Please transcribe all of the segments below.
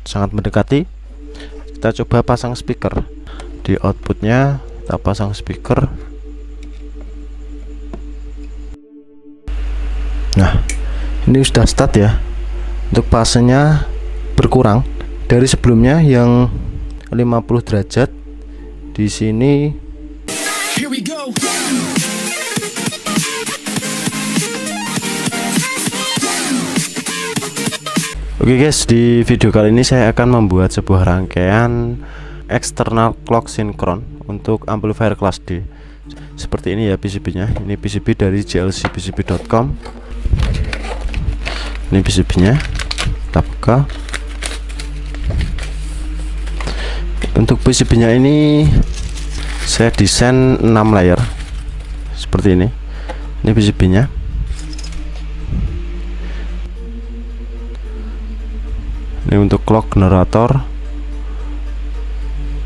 sangat mendekati. Kita coba pasang speaker di outputnya, kita pasang speaker. Nah, ini sudah start ya. Untuk fasenya berkurang dari sebelumnya yang 50 derajat. Di sini Here we go. Oke guys, di video kali ini saya akan membuat sebuah rangkaian external clock sinkron untuk amplifier kelas D. Seperti ini ya PCB-nya. Ini PCB dari jlcpcb.com. Ini PCB-nya. Kita buka. Untuk PCB-nya ini saya desain 6 layer seperti ini. Ini PCB-nya. Ini untuk clock generator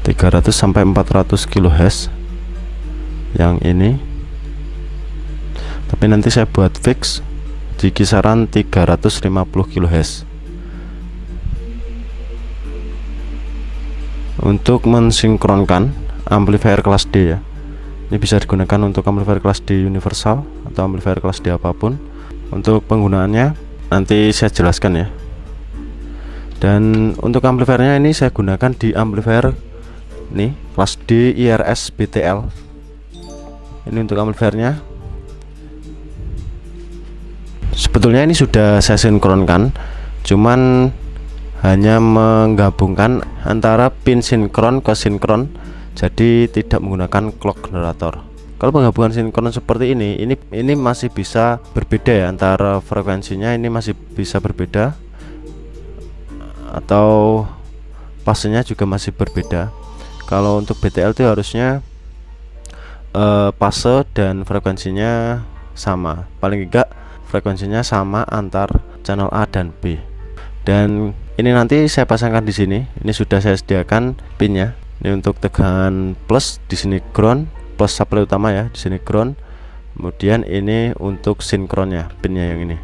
300 sampai 400 kHz yang ini, tapi nanti saya buat fix di kisaran 350 kHz. Untuk mensinkronkan amplifier kelas D ya, ini bisa digunakan untuk amplifier kelas D universal atau amplifier kelas D apapun. Untuk penggunaannya nanti saya jelaskan ya. Dan untuk amplifiernya ini saya gunakan di amplifier nih kelas D IRS BTL. Ini untuk amplifiernya. Sebetulnya ini sudah saya sinkronkan, cuman hanya menggabungkan antara pin sinkron ke sinkron, jadi tidak menggunakan clock generator. Kalau penggabungan sinkron seperti ini masih bisa berbeda ya, antara frekuensinya ini masih bisa berbeda, atau fasenya juga masih berbeda. Kalau untuk BTL itu harusnya fase dan frekuensinya sama, paling enggak frekuensinya sama antar channel A dan B. Dan ini nanti saya pasangkan di sini. Ini sudah saya sediakan pinnya. Ini untuk tegangan plus, di sini ground, plus supply utama ya, di sini ground. Kemudian ini untuk sinkronnya, pinnya yang ini.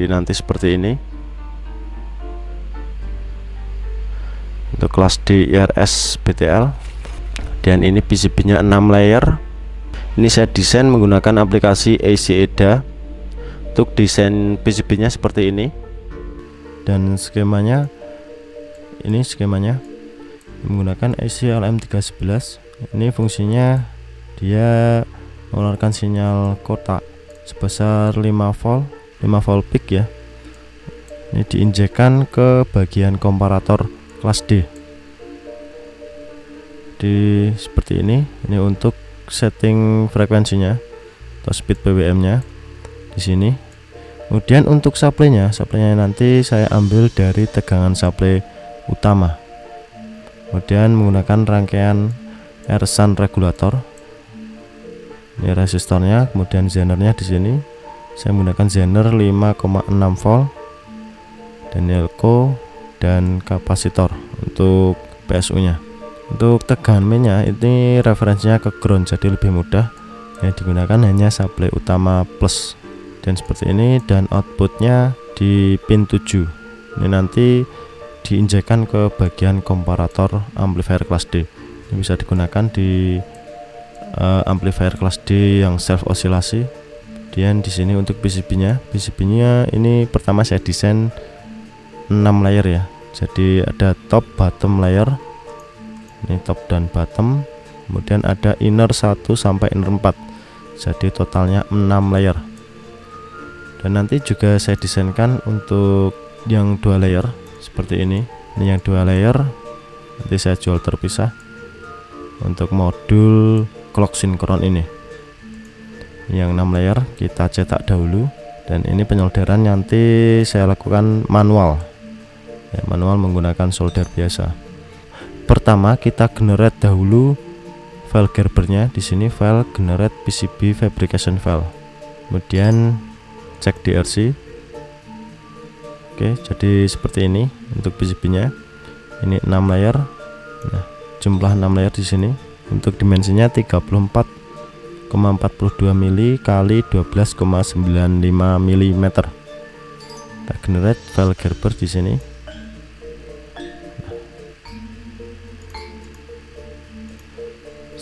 Nanti seperti ini. Untuk kelas D IRS BTL. Dan ini PCB-nya 6 layer. Ini saya desain menggunakan aplikasi ACEDA. Untuk desain PCB-nya seperti ini. Dan skemanya, ini skemanya menggunakan IC LM311. Ini fungsinya dia mengeluarkan sinyal kotak sebesar 5 volt peak ya. Ini diinjekkan ke bagian komparator kelas D. Seperti ini. Ini untuk setting frekuensinya atau speed PWM-nya di sini. Kemudian untuk supply-nya nanti saya ambil dari tegangan supply utama. Kemudian menggunakan rangkaian R-Sun regulator. Ini resistornya, kemudian zenernya di sini. Saya menggunakan zener 5,6 volt dan elko dan kapasitor untuk PSU-nya. Untuk tegangan mainnya ini referensinya ke ground, jadi lebih mudah. Yang digunakan hanya supply utama plus. Dan seperti ini, dan outputnya di pin 7. Ini nanti diinjekkan ke bagian komparator amplifier kelas D. Ini bisa digunakan di amplifier kelas D yang self osilasi. Dan di sini untuk PCB-nya ini pertama saya desain 6 layer ya. Jadi ada top, bottom layer. Ini top dan bottom. Kemudian ada inner 1 sampai inner 4. Jadi totalnya 6 layer. Dan nanti juga saya desainkan untuk yang 2 layer seperti ini. Ini yang 2 layer nanti saya jual terpisah untuk modul clock sinkron ini. Yang 6 layer kita cetak dahulu, dan ini penyolderan nanti saya lakukan manual ya, manual menggunakan solder biasa. Pertama kita generate dahulu file Gerbernya. Di sini file generate PCB fabrication file. Kemudian cek DRC. Oke, jadi seperti ini untuk PCB-nya. Ini 6 layer. Nah, jumlah 6 layer di sini. Untuk dimensinya 34,42 mili kali 12,95 mm. Kita generate file Gerber di sini.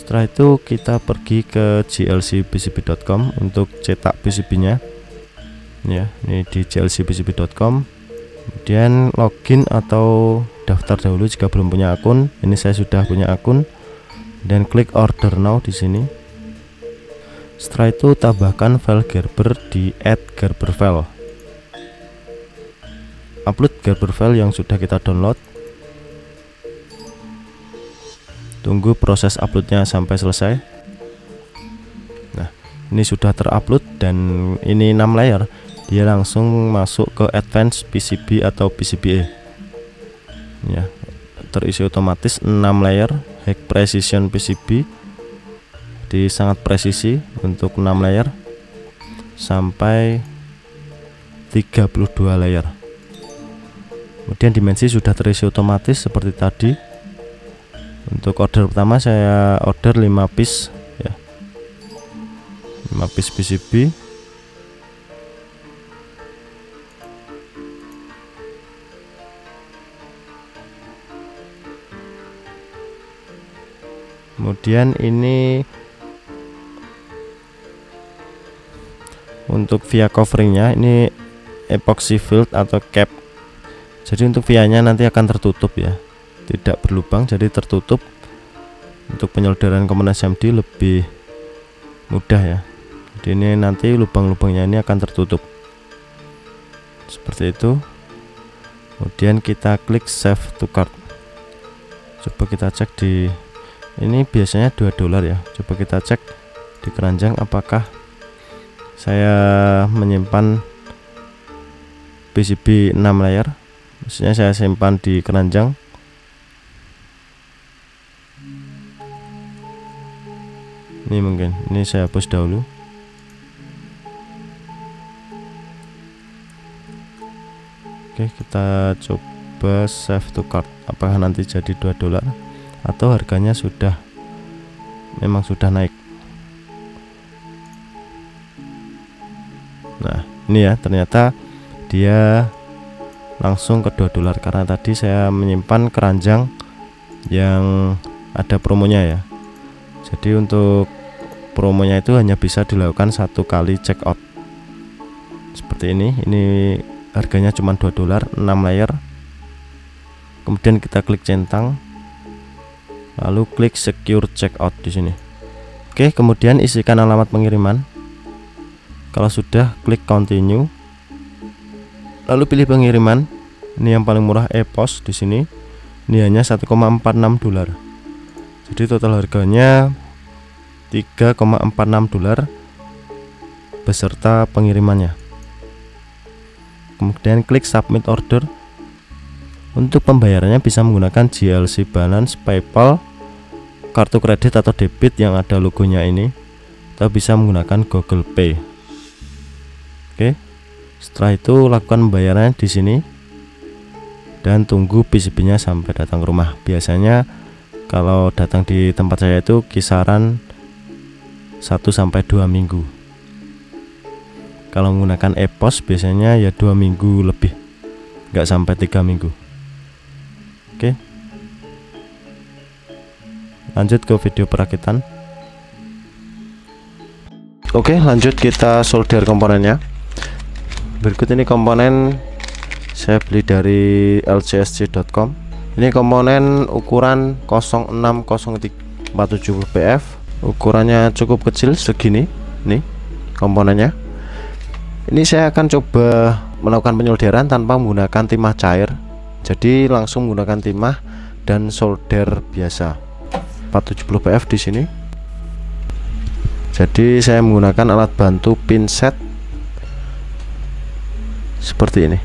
Setelah itu kita pergi ke jlcpcb.com untuk cetak PCB-nya. Ya, ini di jlcpcb.com. Kemudian login atau daftar dahulu jika belum punya akun. Ini saya sudah punya akun. Dan klik order now di sini. Setelah itu tambahkan file Gerber di add Gerber file. Upload Gerber file yang sudah kita download. Tunggu proses uploadnya sampai selesai. Nah, ini sudah terupload dan ini 6 layer. Dia langsung masuk ke Advanced PCB atau PCBA. Ya, terisi otomatis 6 layer High Precision PCB. Jadi sangat presisi untuk 6 layer sampai 32 layer. Kemudian dimensi sudah terisi otomatis seperti tadi. Untuk order pertama saya order 5 piece ya. 5 piece PCB. Kemudian ini untuk via coveringnya ini epoxy filled atau cap. Jadi untuk vianya nanti akan tertutup ya, tidak berlubang, jadi tertutup. Untuk penyolderan komponen SMD lebih mudah ya. Jadi ini nanti lubang-lubangnya ini akan tertutup seperti itu. Kemudian kita klik save to cart. Coba kita cek di ini, biasanya $2 ya. Coba kita cek di keranjang apakah saya menyimpan PCB 6 layer. Maksudnya saya simpan di keranjang. Ini mungkin ini saya hapus dahulu. Oke, kita coba save to cart. Apakah nanti jadi $2 atau harganya sudah memang sudah naik. Nah, ini ya, ternyata dia langsung ke $2 karena tadi saya menyimpan keranjang yang ada promonya ya. Jadi untuk promonya itu hanya bisa dilakukan 1 kali check out seperti ini. Ini harganya cuma $2, 6 layer. Kemudian kita klik centang, lalu klik secure checkout di sini. Oke, kemudian isikan alamat pengiriman. Kalau sudah, klik continue. Lalu pilih pengiriman. Ini yang paling murah, e-pos di sini. Ini hanya $1,46. Jadi total harganya $3,46 beserta pengirimannya. Kemudian klik submit order. Untuk pembayarannya bisa menggunakan JLC Balance, PayPal, kartu kredit atau debit yang ada logonya ini, atau bisa menggunakan Google Pay. Oke. Setelah itu lakukan pembayaran di sini dan tunggu PCB-nya sampai datang ke rumah. Biasanya kalau datang di tempat saya itu kisaran 1-2 minggu. Kalau menggunakan e-pos biasanya ya 2 minggu lebih, nggak sampai 3 minggu. Oke, lanjut ke video perakitan. Oke, lanjut kita solder komponennya. Berikut ini komponen saya beli dari lcsc.com. Ini komponen ukuran 0603 470 PF. Ukurannya cukup kecil segini. Nih komponennya. Ini saya akan coba melakukan penyolderan tanpa menggunakan timah cair. Jadi langsung menggunakan timah dan solder biasa. 470 PF di sini. Jadi saya menggunakan alat bantu pinset seperti ini.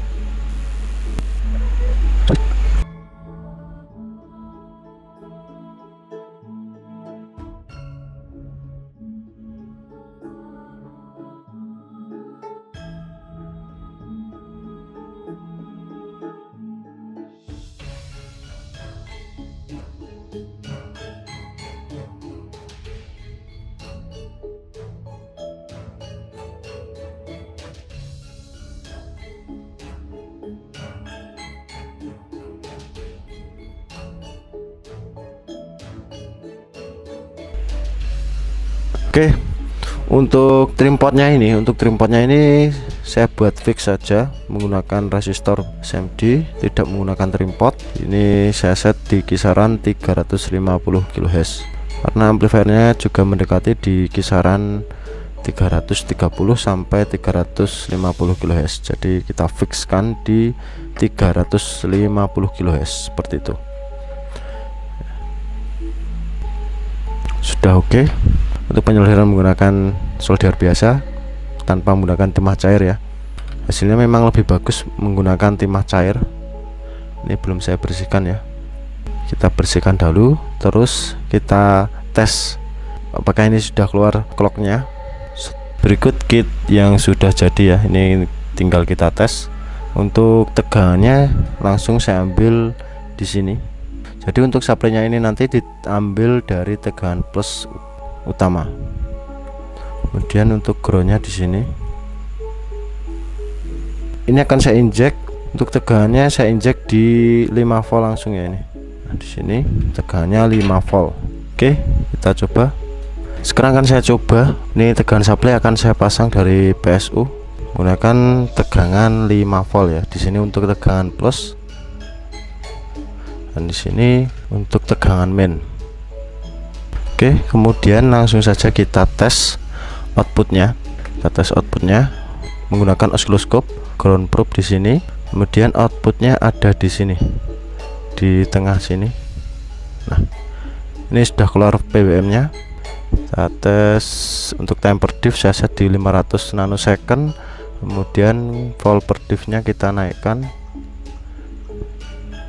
Oke, untuk trim potnya ini saya buat fix saja menggunakan resistor SMD, tidak menggunakan trim pot. Ini saya set di kisaran 350 kHz karena amplifiernya juga mendekati di kisaran 330 sampai 350 kHz. Jadi kita fixkan di 350 kHz seperti itu. Sudah oke. Untuk penyelesaian menggunakan solder biasa tanpa menggunakan timah cair ya. Hasilnya memang lebih bagus menggunakan timah cair. Ini belum saya bersihkan ya. Kita bersihkan dahulu, terus kita tes apakah ini sudah keluar clocknya. Berikut kit yang sudah jadi ya. Ini tinggal kita tes. Untuk tegangannya langsung saya ambil di sini. Jadi untuk supply-nya ini nanti diambil dari tegangan plus utama. Kemudian untuk groundnya di sini. Ini akan saya injek. Untuk tegangannya saya injek di 5 volt langsung ya ini. Nah, di sini tegangannya 5 volt. Oke, kita coba. Sekarang akan saya coba. Ini tegangan supply akan saya pasang dari PSU menggunakan tegangan 5 volt ya. Di sini untuk tegangan plus dan di sini untuk tegangan main. Oke, kemudian langsung saja kita tes outputnya. Kita tes outputnya menggunakan osiloskop, ground probe di sini. Kemudian outputnya ada di sini, di tengah sini. Nah, ini sudah keluar PWM-nya. Kita tes untuk time per diff saya set di 500 nanosecond. Kemudian volt per diff-nya kita naikkan.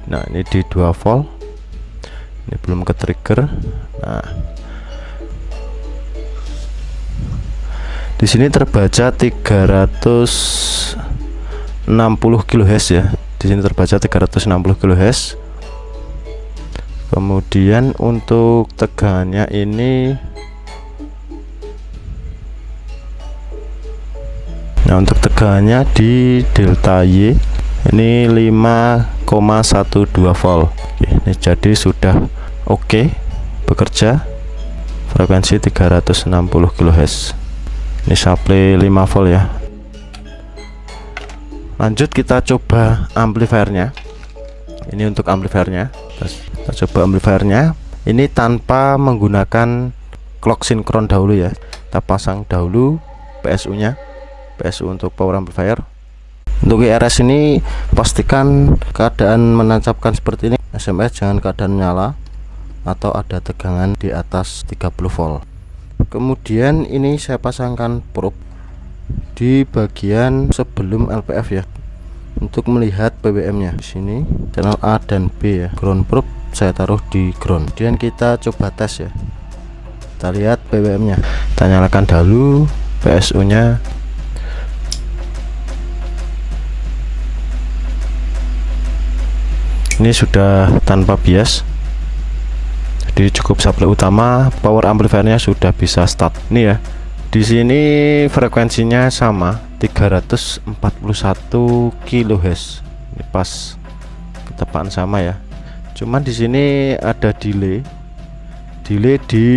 Nah, ini di 2 volt. Ini belum ke trigger. Nah, di sini terbaca 360 kHz ya. Di sini terbaca 360 kHz. Kemudian untuk tegangannya ini, nah untuk tegangannya di delta Y ini 5,12 volt. Oke, ini jadi sudah oke bekerja. Frekuensi 360 kHz. Ini supply 5 volt ya. Lanjut kita coba amplifiernya. Ini untuk amplifiernya. Kita coba amplifiernya. Ini tanpa menggunakan clock sinkron dahulu ya. Kita pasang dahulu PSU-nya. PSU untuk power amplifier. Untuk IRS ini pastikan keadaan menancapkan seperti ini. SMS jangan keadaan nyala atau ada tegangan di atas 30 volt. Kemudian ini saya pasangkan probe di bagian sebelum LPF ya, untuk melihat PWM-nya. Di sini channel A dan B ya. Ground probe saya taruh di ground. Kemudian kita coba tes ya. Kita lihat PWM-nya. Kita nyalakan dahulu PSU-nya. Ini sudah tanpa bias. Jadi cukup supply utama, power amplifiernya sudah bisa start. Ini ya. Di sini frekuensinya sama 341 kHz. Ini pas ketepaan sama ya. Cuman di sini ada delay di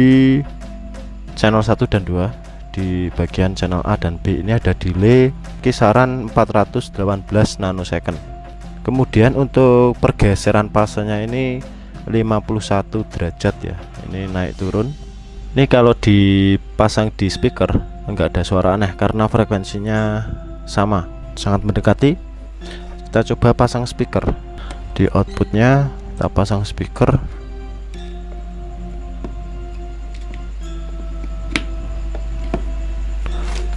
channel 1 dan 2. Di bagian channel A dan B ini ada delay kisaran 418 nanosecond. Kemudian untuk pergeseran fasenya ini 51 derajat ya. Ini naik turun. Ini kalau dipasang di speaker enggak ada suara aneh karena frekuensinya sama, sangat mendekati. Kita coba pasang speaker. Di outputnya kita pasang speaker.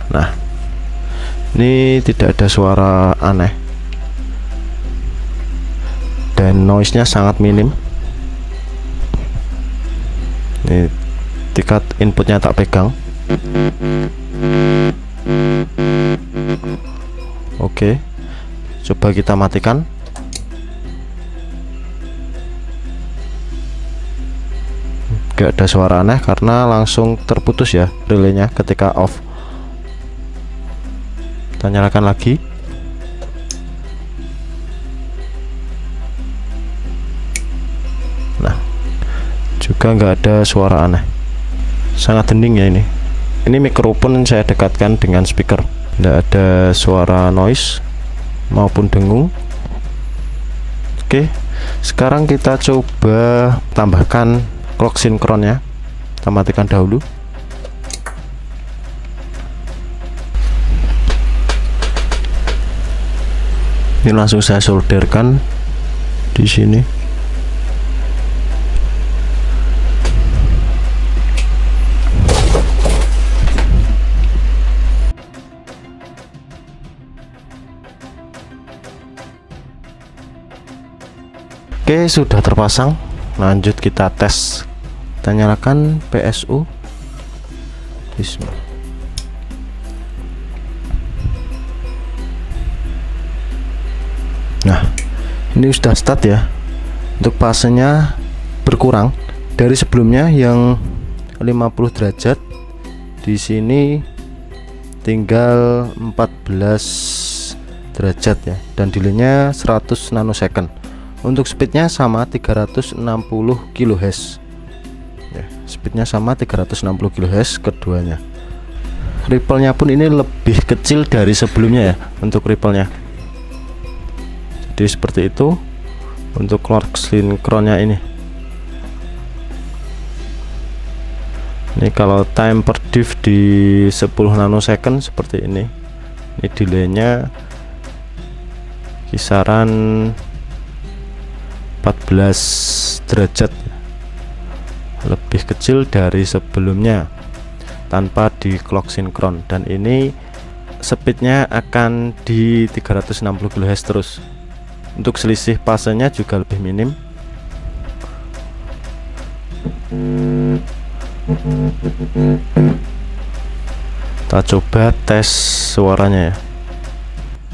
Nah, ini tidak ada suara aneh dan noise-nya sangat minim. Ini tingkat inputnya tak pegang. Oke, coba kita matikan. Gak ada suara aneh karena langsung terputus ya relaynya ketika off. Kita nyalakan lagi. Nah, juga nggak ada suara aneh. Sangat hening ya ini. Ini mikrofon saya dekatkan dengan speaker, tidak ada suara noise maupun dengung. Oke, sekarang kita coba tambahkan clock sinkronnya. Kita matikan dahulu. Ini langsung saya solderkan di sini. Oke, sudah terpasang. Lanjut kita tes. Kita nyalakan PSU. Bismillah. Nah, ini sudah start ya. Untuk fasenya berkurang dari sebelumnya yang 50 derajat. Di sini tinggal 14 derajat ya, dan delaynya 100 nanosecond. Untuk speednya sama 360 kHz ya, speednya sama 360 kHz keduanya. Ripple-nya pun ini lebih kecil dari sebelumnya ya untuk ripple-nya. Jadi seperti itu untuk clock sinkronnya ini. Ini kalau time per diff di 10 nanosecond seperti ini. Ini delaynya kisaran 14 derajat, lebih kecil dari sebelumnya tanpa di clock sinkron, dan ini speednya akan di 360 kHz terus. Untuk selisih fasenya juga lebih minim. Kita coba tes suaranya ya.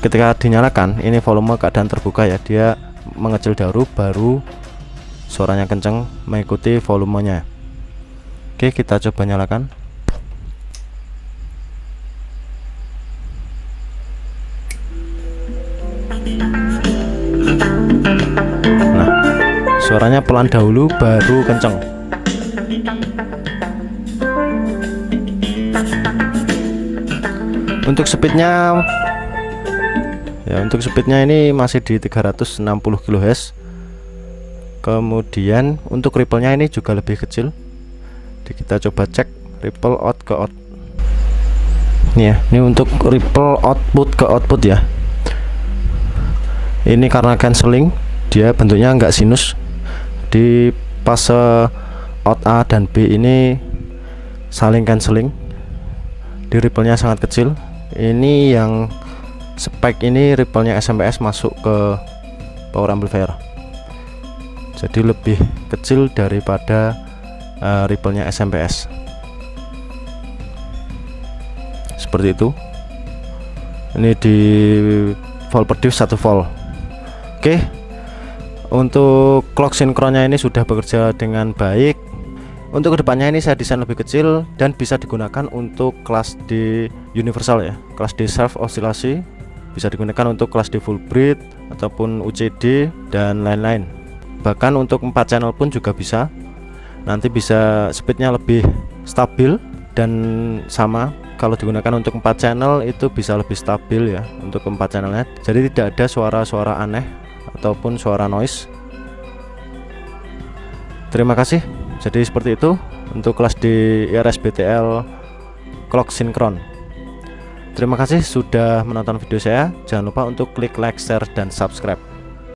Ketika dinyalakan, ini volume keadaan terbuka ya, dia mengecil dahulu baru suaranya kenceng mengikuti volumenya. Oke, kita coba nyalakan. Nah, suaranya pelan dahulu baru kenceng. Untuk speednya ya, untuk speednya ini masih di 360 kHz. Kemudian untuk ripple-nya ini juga lebih kecil. Jadi kita coba cek ripple out ke out. Ini ya, ini untuk ripple output ke output ya. Ini karena cancelling, dia bentuknya enggak sinus. Di fase out A dan B ini saling cancelling. Di ripple-nya sangat kecil. Ini yang spek ini ripple-nya SMPS masuk ke power amplifier, jadi lebih kecil daripada ripple-nya SMPS. Seperti itu. Ini di volt per diff 1 volt. Oke, untuk clock sinkronnya ini sudah bekerja dengan baik. Untuk kedepannya ini saya desain lebih kecil dan bisa digunakan untuk kelas D universal ya, kelas D self oscillasi. Bisa digunakan untuk kelas D full bridge ataupun UCD dan lain-lain. Bahkan untuk 4 channel pun juga bisa. Nanti bisa speednya lebih stabil, dan sama kalau digunakan untuk 4 channel itu bisa lebih stabil ya untuk 4 channelnya. Jadi tidak ada suara-suara aneh ataupun suara noise. Terima kasih. Jadi seperti itu untuk kelas D IRS-BTL clock sinkron. Terima kasih sudah menonton video saya. Jangan lupa untuk klik like, share, dan subscribe.